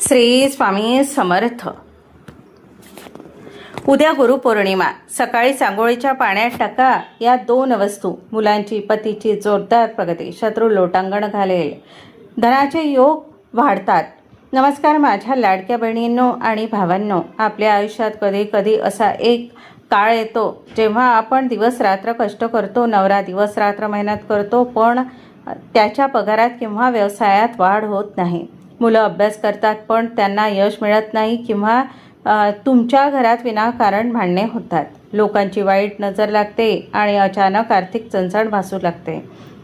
श्री स्वामी समर्थ. उद्या गुरुपौर्णिमा. सकाळी सांगोळीच्या पाण्यात टाका या दोन वस्तू. मुलांची पतीची जोरदार प्रगती, शत्रू लोटांगण घालेल, धनाचे योग वाढतात. नमस्कार माझ्या लाडक्या बहिणींनो आणि भावांनो. आपल्या आयुष्यात कधी कधी असा एक काळ येतो जेव्हा आपण दिवस रात्र कष्ट करतो, नवरा दिवस रात्र मेहनत करतो, पण त्याच्या पगारात किंवा व्यवसायात वाढ होत नाही. मुलं अभ्यास करतात पण त्यांना यश मिळत नाही, किंवा तुमच्या घरात विनाकारण भांडणे होतात. लोकांची वाईट नजर लागते आणि अचानक आर्थिक चणचण भासू लागते.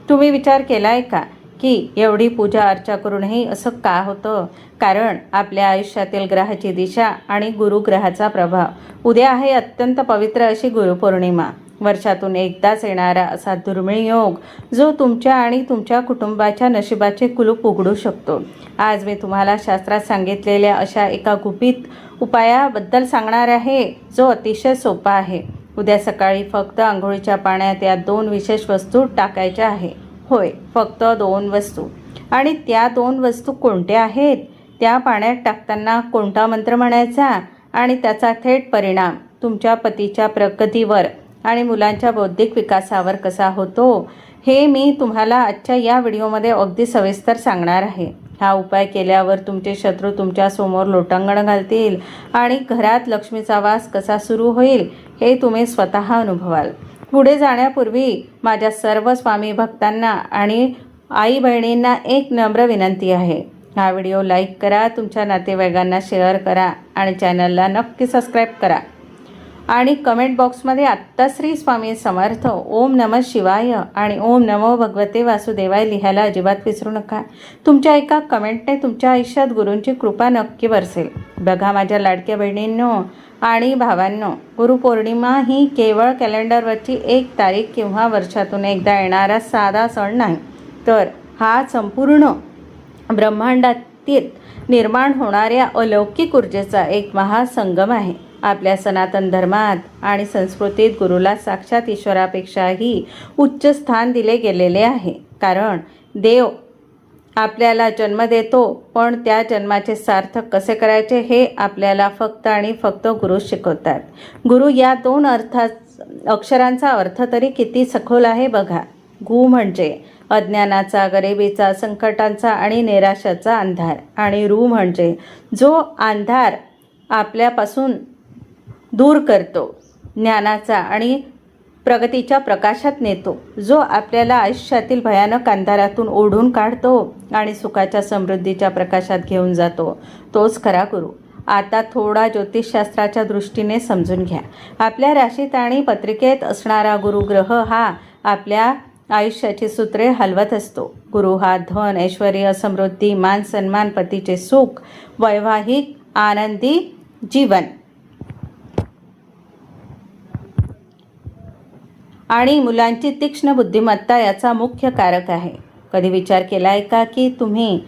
तुम्ही विचार केला आहे का की एवढी पूजा अर्चा करूनही असं का होतं? कारण आपल्या आयुष्यातील ग्रहाची दिशा आणि गुरुग्रहाचा प्रभाव. उद्या आहे अत्यंत पवित्र अशी गुरुपौर्णिमा. वर्षातून एकदाच येणारा असा दुर्मिळ योग जो तुमच्या आणि तुमच्या कुटुंबाच्या नशिबाचे कुलूप उघडू शकतो. आज मी तुम्हाला शास्त्रात सांगितलेल्या अशा एका गुपित उपायाबद्दल सांगणार आहे जो अतिशय सोपा आहे. उद्या सकाळी फक्त आंघोळीच्या पाण्यात या दोन विशेष वस्तू टाकायच्या आहे. होय, फक्त दोन वस्तू. आणि त्या दोन वस्तू कोणत्या आहेत? त्या पाण्यात टाकताना कोणता मंत्र म्हणायचा आणि त्याचा थेट परिणाम तुमच्या पतीच्या प्रगतीवर आणि मुलांच्या बौद्धिक विकासावर कसा होतो हे मी तुम्हाला आजच्या या व्हिडिओमध्ये अगदी सविस्तर सांगणार आहे. हा उपाय केल्यावर तुमचे शत्रू तुमच्या समोर लोटांगण घालतील आणि घरात लक्ष्मीचा वास कसा सुरू होईल हे तुम्ही स्वतः अनुभवाल. पुढे जाण्यापूर्वी माझ्या सर्व स्वामी भक्तांना आणि आई बहिणींना एक नम्र विनंती आहे. हा व्हिडिओ लाईक करा, तुमच्या नातेवाईकांना शेअर करा आणि चॅनलला नक्की सबस्क्राईब करा. आणि कमेंट बॉक्समध्ये आत्ता श्री स्वामी समर्थ, ओम नमः शिवाय आणि ओम नमो भगवते वासुदेवाय लिहायला अजिबात विसरू नका. तुमच्या एका कमेंटने तुमच्या आयुष्यात गुरूंची कृपा नक्की बरसेल. बघा माझ्या लाडक्या बहिणींनो आणि भावांनो, गुरुपौर्णिमा ही केवळ कॅलेंडरवरची एक तारीख किंवा वर्षातून एकदा येणारा साधा सण नाही, तर हा संपूर्ण ब्रह्मांडातील निर्माण होणाऱ्या अलौकिक ऊर्जेचा एक महासंगम आहे. आपल्या सनातन धर्मात आणि संस्कृतीत गुरुला साक्षात ईश्वरापेक्षाही उच्च स्थान दिले गेलेले आहे. कारण देव आपल्याला जन्म देतो, पण त्या जन्माचे सार्थक कसे करायचे हे आपल्याला फक्त आणि फक्त गुरु शिकवतात. गुरु या दोन अक्षरांचा अर्थ तरी किती सखोल आहे बघा. गु म्हणजे अज्ञानाचा, गरिबीचा, संकटांचा आणि निराशाचा अंधार, आणि रू म्हणजे जो अंधार आपल्यापासून दूर करतो, ज्ञानाचा आणि प्रगतीच्या प्रकाशात नेतो, जो आपल्याला आयुष्यातील भयानक अंधारातून ओढून काढतो आणि सुखाच्या समृद्धीच्या प्रकाशात घेऊन जातो, तोच खरा गुरु. आता थोडा ज्योतिषशास्त्राच्या दृष्टीने समजून घ्या. आपल्या राशीत आणि पत्रिकेत असणारा गुरुग्रह हा आपल्या आयुष्याची सूत्रे हलवत असतो. गुरु हा धन, ऐश्वर्य, समृद्धी, मान सन्मान, पतीचे सुख, वैवाहिक आनंदी जीवन आणि मुलांची तीक्ष्ण बुद्धिमत्ता याचा मुख्य कारक आहे. कधी विचार केला आहे का की तुम्ही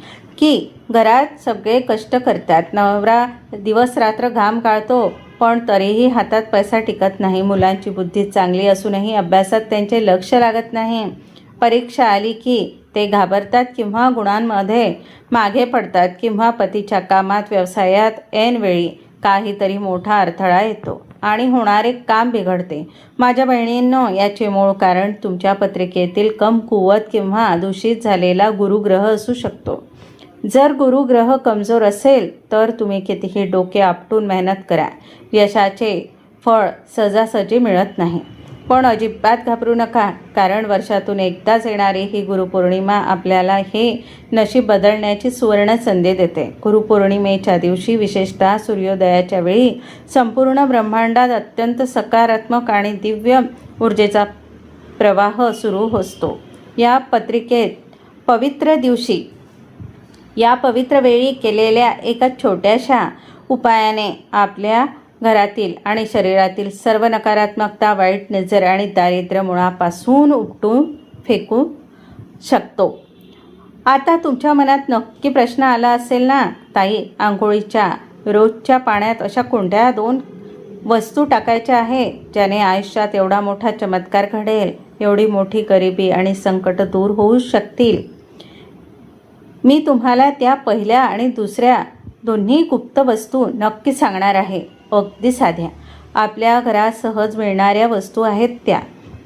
घरात सगळे कष्ट करतात, नवरा दिवस रात्र घाम गाळतो, पण तरीही हातात पैसा टिकत नाही. मुलांची बुद्धी चांगली असूनही अभ्यासात त्यांचे लक्ष लागत नाही. परीक्षा आली की ते घाबरतात किंवा गुणांमध्ये मागे पडतात, किंवा पतीच्या कामात, व्यवसायात ऐनवेळी काहीतरी मोठा अडथळा येतो आणि होणारे काम बिघडते. माझ्या बहिणींनो, याचे मूळ कारण तुमच्या पत्रिकेतील कमकुवत किंवा दूषित झालेला गुरुग्रह असू शकतो. जर गुरुग्रह कमजोर असेल तर तुम्ही कितीही डोके आपटून मेहनत करा, यशाचे फळ सहजासहजी मिळत नाही. पण अजिबात घाबरू नका, कारण वर्षातून एकदाच येणारी ही गुरुपौर्णिमा आपल्याला हे नशीब बदलण्याची सुवर्ण संधी देते. गुरुपौर्णिमेच्या दिवशी, विशेषतः सूर्योदयाच्या वेळी, संपूर्ण ब्रह्मांडात अत्यंत सकारात्मक आणि दिव्य ऊर्जेचा प्रवाह सुरू असतो. या पवित्र वेळी केलेल्या एका छोट्याशा उपायाने आपल्या घरातील आणि शरीरातील सर्व नकारात्मकता, वाईट नजर आणि दारिद्र्य मुळापासून उपटून फेकू शकतो. आता तुमच्या मनात नक्की प्रश्न आला असेल ना, ताई, आंघोळीच्या रोजच्या पाण्यात अशा कोणत्या दोन वस्तू टाकायच्या आहे ज्याने आयुष्यात एवढा मोठा चमत्कार घडेल, एवढी मोठी गरिबी आणि संकट दूर होऊ शकतील? मी तुम्हाला त्या पहिल्या आणि दुसऱ्या दोन्ही गुप्त वस्तू नक्की सांगणार आहे. अगदी साध्या आपल्या घरात सहज मिळणाऱ्या वस्तू आहेत त्या.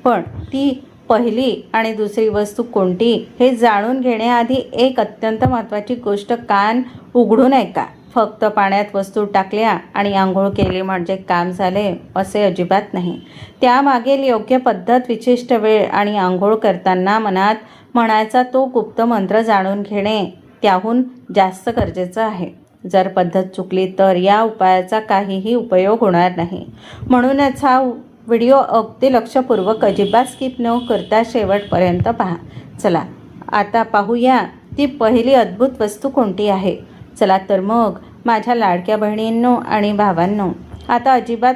पण ती पहिली आणि दुसरी वस्तू कोणती हे जाणून घेण्याआधी एक अत्यंत महत्त्वाची गोष्ट कान उघडून ऐका. फक्त पाण्यात वस्तू टाकल्या आणि आंघोळ केली म्हणजे काम झाले असे अजिबात नाही. त्यामागील योग्य पद्धत, विशिष्ट वेळ आणि आंघोळ करताना मनात म्हणायचा तो गुप्त मंत्र जाणून घेणे त्याहून जास्त गरजेचं आहे. जर पद्धत चुकली तर या उपायाचा काहीही उपयोग होणार नाही. म्हणूनच हा व्हिडिओ अगदी लक्षपूर्वक अजिबात स्किप न करता शेवटपर्यंत पहा. चला आता पाहूया ती पहिली अद्भुत वस्तू कोणती आहे. चला तर मग माझ्या लाडक्या बहिणींनो आणि भावांनो, आता अजिबात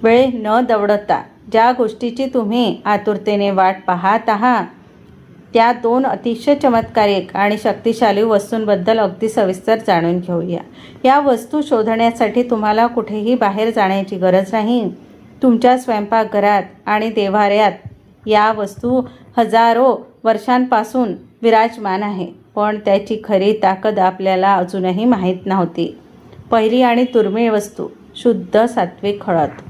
वेळ न दवडता ज्या गोष्टीची तुम्ही आतुरतेने वाट पाहत आहात त्या दोन अतिशय चमत्कारिक आणि शक्तिशाली वस्तूंबद्दल अगदी सविस्तर जाणून घेऊया. या वस्तू शोधण्यासाठी तुम्हाला कुठेही बाहेर जाण्याची गरज नाही. तुमच्या स्वयंपाकघरात आणि देव्हाऱ्यात या वस्तू हजारो वर्षांपासून विराजमान आहे. पण त्याची खरी ताकद आपल्याला अजूनही माहीत नव्हती. पहिली आणि दुर्मिळ वस्तू, शुद्ध सात्विक हळद.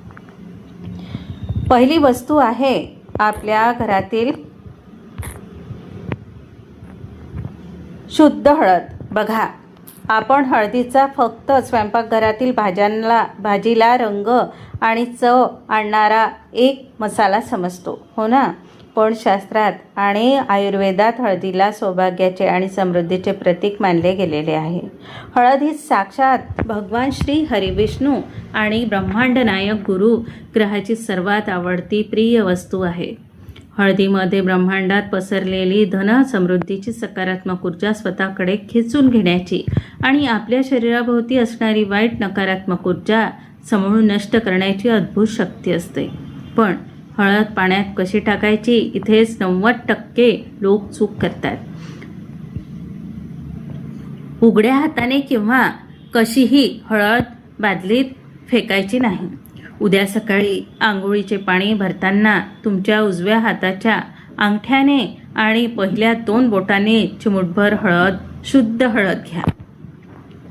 पहिली वस्तू आहे आपल्या घरातील शुद्ध हळद. बघा, आपण हळदीचा फक्त स्वयंपाकघरातील भाजीला रंग आणि चव आणणारा एक मसाला समजतो, हो ना? पण शास्त्रात आणि आयुर्वेदात हळदीला सौभाग्याचे आणि समृद्धीचे प्रतीक मानले गेलेले आहे. हळद ही साक्षात भगवान श्री हरिविष्णू आणि ब्रह्मांड नायक गुरु ग्रहाची सर्वात आवडती प्रिय वस्तू आहे. हळदीमध्ये ब्रह्मांडात पसरलेली धन समृद्धीची सकारात्मक ऊर्जा स्वतःकडे खेचून घेण्याची आणि आपल्या शरीराभोवती असणारी वाईट नकारात्मक ऊर्जा समूळ नष्ट करण्याची अद्भुत शक्ती असते. पण हळद पाण्यात कशी टाकायची इथेच 90% लोक चूक करतात. उघड्या हाताने किंवा कशीही हळद बादलीत फेकायची नाही. उद्या सकाळी आंघोळीचे पाणी भरताना तुमच्या उजव्या हाताच्या अंगठ्याने आणि पहिल्या 2 बोटांनी चिमूटभर हळद, शुद्ध हळद घ्या.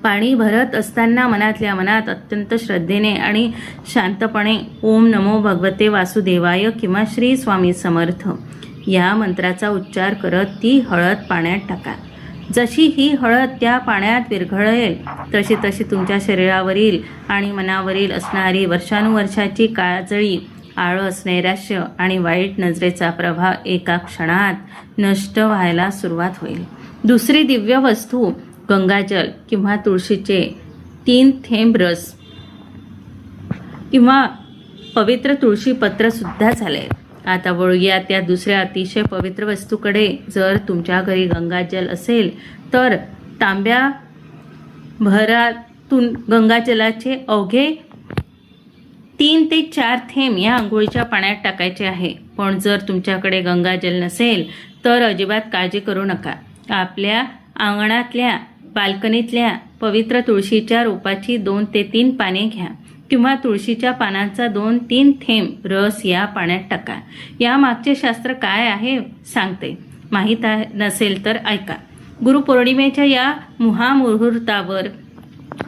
पाणी भरत असताना मनातल्या मनात अत्यंत श्रद्धेने आणि शांतपणे ओम नमो भगवते वासुदेवाय किंवा श्री स्वामी समर्थ या मंत्राचा उच्चार करत ती हळद पाण्यात टाका. जशी ही हळद त्या पाण्यात विरघळेल तशी तशी तुमच्या शरीरावरील आणि मनावरील असणारी वर्षानुवर्षाची काळजळी, आळस, नैराश्य आणि वाईट नजरेचा प्रभाव एका क्षणात नष्ट व्हायला सुरुवात होईल. दुसरी दिव्य वस्तू, गंगाजल किंवा तुळशीचे 3 थेंब रस किंवा पवित्र तुळशी पत्र सुद्धा चालेल. आता वळूया त्या दुसऱ्या अतिशय पवित्र वस्तूकडे. जर तुमच्या घरी गंगाजल असेल तर तांब्या भरातून गंगाजलाचे अवघे 3 ते 4 थेंब या आंघोळीच्या पाण्यात टाकायचे आहे. पण जर तुमच्याकडे गंगाजल नसेल तर अजिबात काळजी करू नका. आपल्या अंगणातल्या बाल्कनीतल्या पवित्र तुळशीच्या रोपाची 2 ते 3 पाने घ्या किंवा तुळशीच्या पानांचा 2-3 थेंब रस या पाण्यात टाका. या मागचे शास्त्र काय आहे सांगते. माहीत नसेल तर ऐका. गुरुपौर्णिमेच्या या महामुहूर्तावर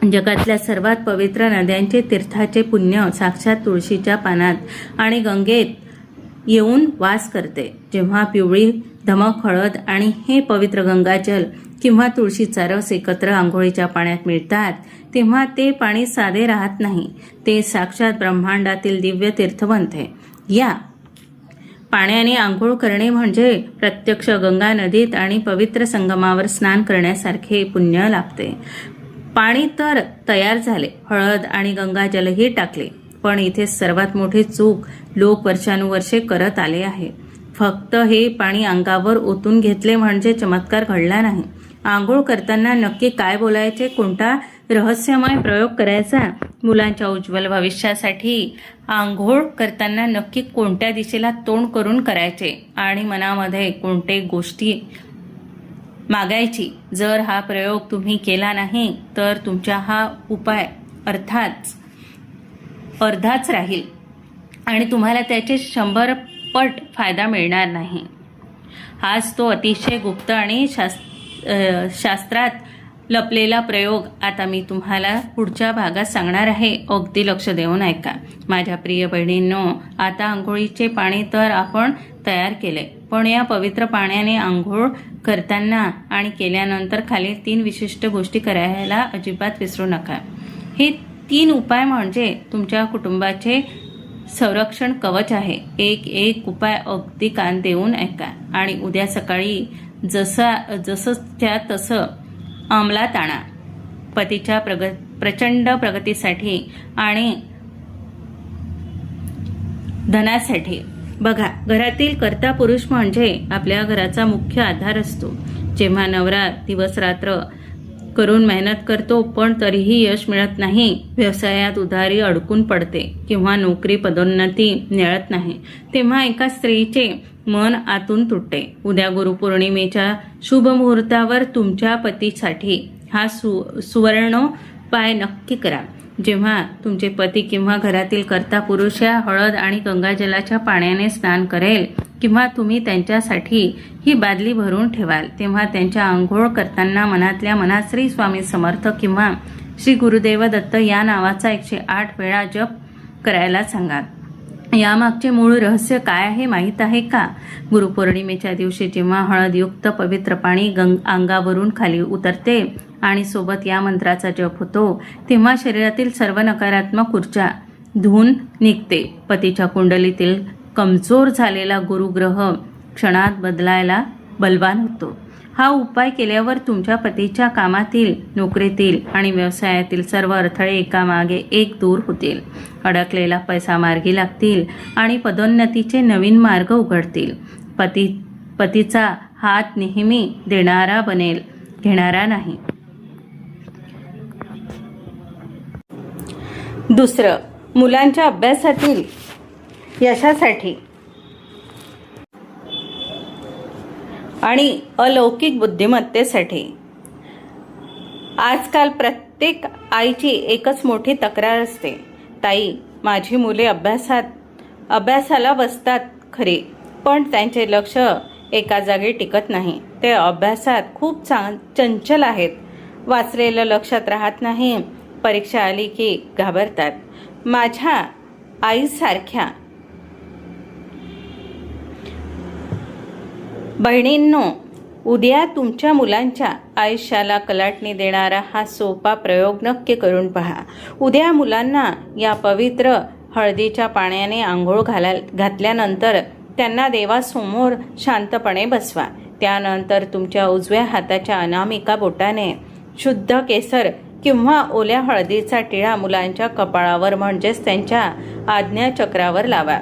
जगातल्या सर्वात पवित्र नद्यांचे तीर्थाचे पुण्य साक्षात तुळशीच्या पानात आणि गंगेत येऊन वास करते. जेव्हा पिवळी धमक हळद आणि हे पवित्र गंगाजल किंवा तुळशीचा रस एकत्र आंघोळीच्या पाण्यात मिळतात तेव्हा ते पाणी साधे राहत नाही. ते साक्षात ब्रह्मांडातील दिव्य तीर्थ बनते. या पाण्याने आंघोळ करणे म्हणजे प्रत्यक्ष गंगा नदीत आणि पवित्र संगमावर स्नान करण्यासारखे पुण्य लाभते. पाणी तर तयार झाले, हळद आणि गंगाजलही टाकले, पण इथे सर्वात मोठी चूक लोक वर्षानुवर्षे करत आले आहे. फक्त हे पाणी अंगावर ओतून घेतले म्हणजे चमत्कार घडला नाही. आंघोळ करताना नक्की काय बोलायचे, कोणता रहस्यमय प्रयोग करायचा, मुलांच्या उज्ज्वल भविष्यासाठी आंघोळ करताना नक्की कोणत्या दिशेला तोंड करून करायचे आणि मनामध्ये कोणते गोष्टी मागायची. जर हा प्रयोग तुम्ही केला नाही तर तुमचा हा उपाय अर्धाच राहील आणि तुम्हाला त्याचे 100 पट फायदा मिळणार नाही. हाच तो अतिशय गुप्त आणि शास्त्रात लपलेला प्रयोग आता मी तुम्हाला पुढच्या भागात सांगणार आहे. अगदी लक्ष देऊन ऐका. माझ्या प्रिय बहिणींनो, आता आंघोळीचे पाणी तर आपण तयार केले, पण या पवित्र पाण्याने आंघोळ करताना आणि केल्यानंतर खालील 3 विशिष्ट गोष्टी करायला अजिबात विसरू नका. हे 3 उपाय म्हणजे तुमच्या कुटुंबाचे संरक्षण कवच आहे. एक उपाय अगदी कान देऊन ऐका आणि उद्या सकाळी जसंच्या तसं अंमलात आणा. पतीच्या प्रचंड प्रगतीसाठी आणि धनासाठी. बघा, घरातील कर्ता पुरुष म्हणजे आपल्या घराचा मुख्य आधार असतो. जेव्हा नवरा दिवस रात्र करून मेहनत करतो पण तरीही यश मिळत नाही, व्यवसायात उधारी अडकून पडते किंवा नोकरी पदोन्नती मिळत नाही, तेव्हा एका स्त्रीचे मन आतून तुटते. उद्या गुरुपौर्णिमेच्या शुभ मुहूर्तावर तुमच्या पतीसाठी हा सुवर्णोपाय नक्की करा. जेव्हा तुमचे पती किंवा घरातील कर्ता पुरुष या हळद आणि गंगाजलाच्या पाण्याने स्नान करेल किंवा तुम्ही त्यांच्यासाठी ही बादली भरून ठेवाल, तेव्हा त्यांच्या आंघोळ करताना मनातल्या मनात श्री स्वामी समर्थ किंवा श्री गुरुदेव दत्त या नावाचा 108 वेळा जप करायला सांगा. यामागचे मूळ रहस्य काय आहे माहीत आहे का? गुरुपौर्णिमेच्या दिवशी जेव्हा हळदयुक्त पवित्र पाणी अंगावरून खाली उतरते आणि सोबत या मंत्राचा जप होतो, तेव्हा शरीरातील सर्व नकारात्मक ऊर्जा धुवून निघते. पतीच्या कुंडलीतील कमजोर झालेला गुरुग्रह क्षणात बदलायला बलवान होतो. हा उपाय केल्यावर तुमच्या पतीच्या कामातील, नोकरीतील आणि व्यवसायातील सर्व अडथळे एकामागे एक दूर होतील. अडकलेला पैसा मार्गी लागतील आणि पदोन्नतीचे नवीन मार्ग उघडतील. पतीचा हात नेहमी देणारा बनेल, घेणारा नाही. दुसरं, मुलांच्या अभ्यासातील यशासाठी आणि अलौकिक बुद्धिमत्तेसाठी. आजकाल प्रत्येक आईची एकच मोठी तक्रार असते, ताई, माझी मुले अभ्यासाला बसतात खरी, पण त्यांचे लक्ष एका जागी टिकत नाही. ते अभ्यासात खूप चंचल आहेत, वाचलेलं लक्षात राहत नाही, परीक्षा आली की घाबरतात. माझ्या आईसारख्या बहिणींनो, उद्या तुमच्या मुलांच्या आयुष्याला कलाटणी देणारा हा सोपा प्रयोग नक्की करून पहा. उद्या मुलांना या पवित्र हळदीच्या पाण्याने आंघोळ घातल्यानंतर त्यांना देवासमोर शांतपणे बसवा. त्यानंतर तुमच्या उजव्या हाताच्या अनामिका बोटाने शुद्ध केसर किंवा ओल्या हळदीचा टिळा मुलांच्या कपाळावर म्हणजेच त्यांच्या आज्ञाचक्रावर लावा.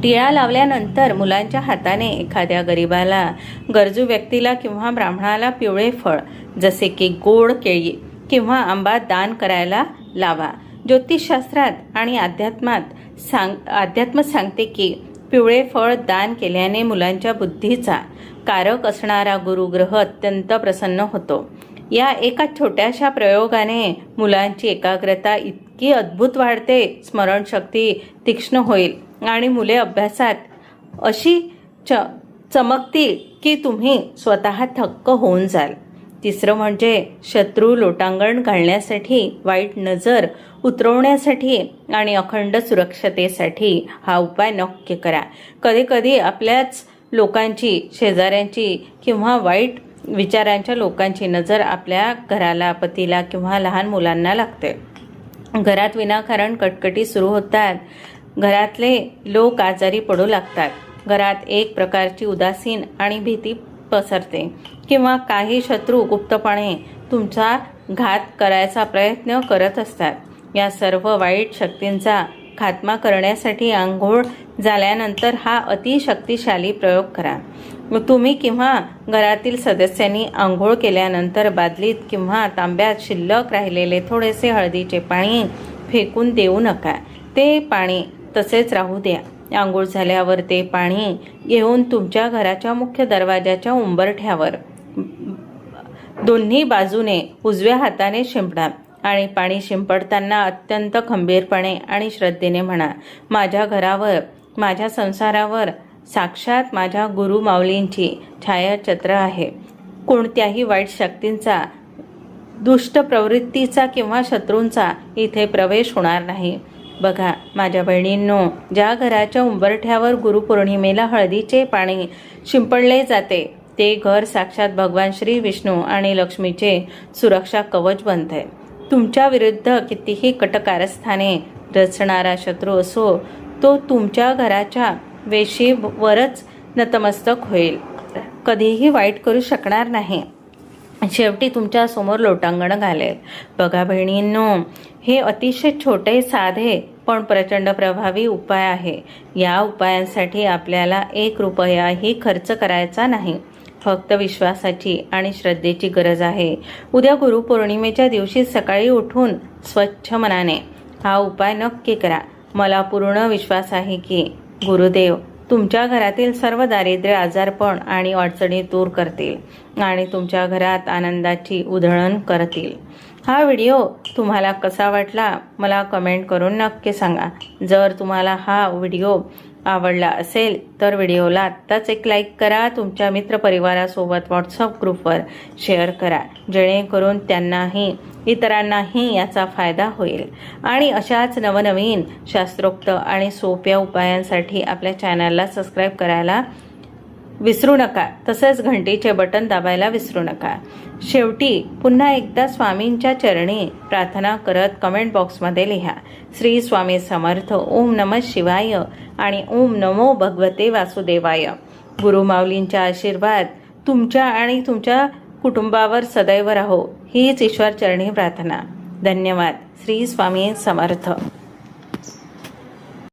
टिळा लावल्यानंतर मुलांच्या हाताने एखाद्या गरीबाला, गरजू व्यक्तीला किंवा ब्राह्मणाला पिवळे फळ जसे की गोड केळी किंवा आंबा दान करायला लावा. ज्योतिषशास्त्रात आणि अध्यात्म सांगते की पिवळे फळ दान केल्याने मुलांच्या बुद्धीचा कारक असणारा गुरुग्रह अत्यंत प्रसन्न होतो. या एका छोट्याशा प्रयोगाने मुलांची एकाग्रता इतकी अद्भुत वाढते, स्मरणशक्ती तीक्ष्ण होईल आणि मुले अभ्यासात अशी चमकतील की तुम्ही स्वतः थक्क होऊन जाल. तिसरं म्हणजे शत्रू लोटांगण घालण्यासाठी, वाईट नजर उतरवण्यासाठी आणि अखंड सुरक्षतेसाठी हा उपाय नक्की करा. कधीकधी आपल्याच लोकांची, शेजाऱ्यांची किंवा वाईट विचारांच्या लोकांची नजर आपल्या घराला, पतीला किंवा लहान मुलांना लागते. घरात विनाकारण कटकटी सुरू होतात. घरातले लोक आजारी पडू लागतात. घरात एक प्रकारची उदासीन आणि भीती पसरते किंवा काही शत्रू गुप्तपणे तुमचा घात करायचा प्रयत्न करत असतात. या सर्व वाईट शक्तींचा खात्मा करण्यासाठी आंघोळ झाल्यानंतर हा अतिशक्तिशाली प्रयोग करा. तुम्ही किंवा घरातील सदस्यांनी आंघोळ केल्यानंतर बादलीत किंवा तांब्यात शिल्लक राहिलेले थोडेसे हळदीचे पाणी फेकून देऊ नका. ते पाणी तसेच राहू द्या. आंघोळ झाल्यावर ते पाणी घेऊन तुमच्या घराच्या मुख्य दरवाजाच्या उंबरठ्यावर दोन्ही बाजूने उजव्या हाताने शिंपडा आणि पाणी शिंपडताना अत्यंत खंबीरपणे आणि श्रद्धेने म्हणा, माझ्या घरावर, माझ्या संसारावर साक्षात माझ्या गुरु माऊलींची छायाचित्र आहे. कोणत्याही वाईट शक्तींचा, दुष्ट प्रवृत्तीचा किंवा शत्रूंचा इथे प्रवेश होणार नाही. बघा माझ्या बहिणींनो, ज्या घराच्या उंबरठ्यावर गुरुपौर्णिमेला हळदीचे पाणी शिंपडले जाते ते घर साक्षात भगवान श्री विष्णू आणि लक्ष्मीचे सुरक्षा कवच बनते. तुमच्या विरुद्ध कितीही कटकारस्थाने रचणारा शत्रू असो, तो तुमच्या घराच्या वेशीवरच नतमस्तक होईल, कधीही वाईट करू शकणार नाही. शेवटी तुमच्या समोर लोटांगण घालेल. बघा बहिणींनो, हे अतिशय छोटे साधे पण प्रचंड प्रभावी उपाय आहे. या उपायांसाठी आपल्याला 1 रुपयाही खर्च करायचा नाही. फक्त विश्वासाची आणि श्रद्धेची गरज आहे. उद्या गुरुपौर्णिमेच्या दिवशी सकाळी उठून स्वच्छ मनाने हा उपाय नक्की करा. मला पूर्ण विश्वास आहे की गुरुदेव तुमच्या घरातील सर्व दारिद्र्य, आजारपण आणि अडचणी दूर करतील आणि तुमच्या घरात आनंदाची उधळण करतील. हा व्हिडिओ तुम्हाला कसा वाटला मला कमेंट करून नक्की सांगा. जर तुम्हाला हा व्हिडिओ आवडला असेल तर व्हिडिओला आत्ताच एक लाईक करा. तुमच्या मित्रपरिवारासोबत व्हॉट्सअप ग्रुपवर शेअर करा, जेणेकरून त्यांनाही इतरांनाही याचा फायदा होईल. आणि अशाच नवनवीन शास्त्रोक्त आणि सोप्या उपायांसाठी आपल्या चॅनलला सबस्क्राईब करायला विसरू नका. तसेच घंटीचे बटन दाबायला विसरू नका. शेवटी पुन्हा एकदा स्वामींच्या चरणी प्रार्थना करत कमेंट बॉक्समध्ये लिहा, श्री स्वामी समर्थ, ओम नमः शिवाय आणि ओम नमो भगवते वासुदेवाय. गुरुमाऊलींचा आशीर्वाद तुमच्या आणि तुमच्या कुटुंबावर सदैव राहो, हीच ईश्वर चरणी प्रार्थना. धन्यवाद. श्री स्वामी समर्थ.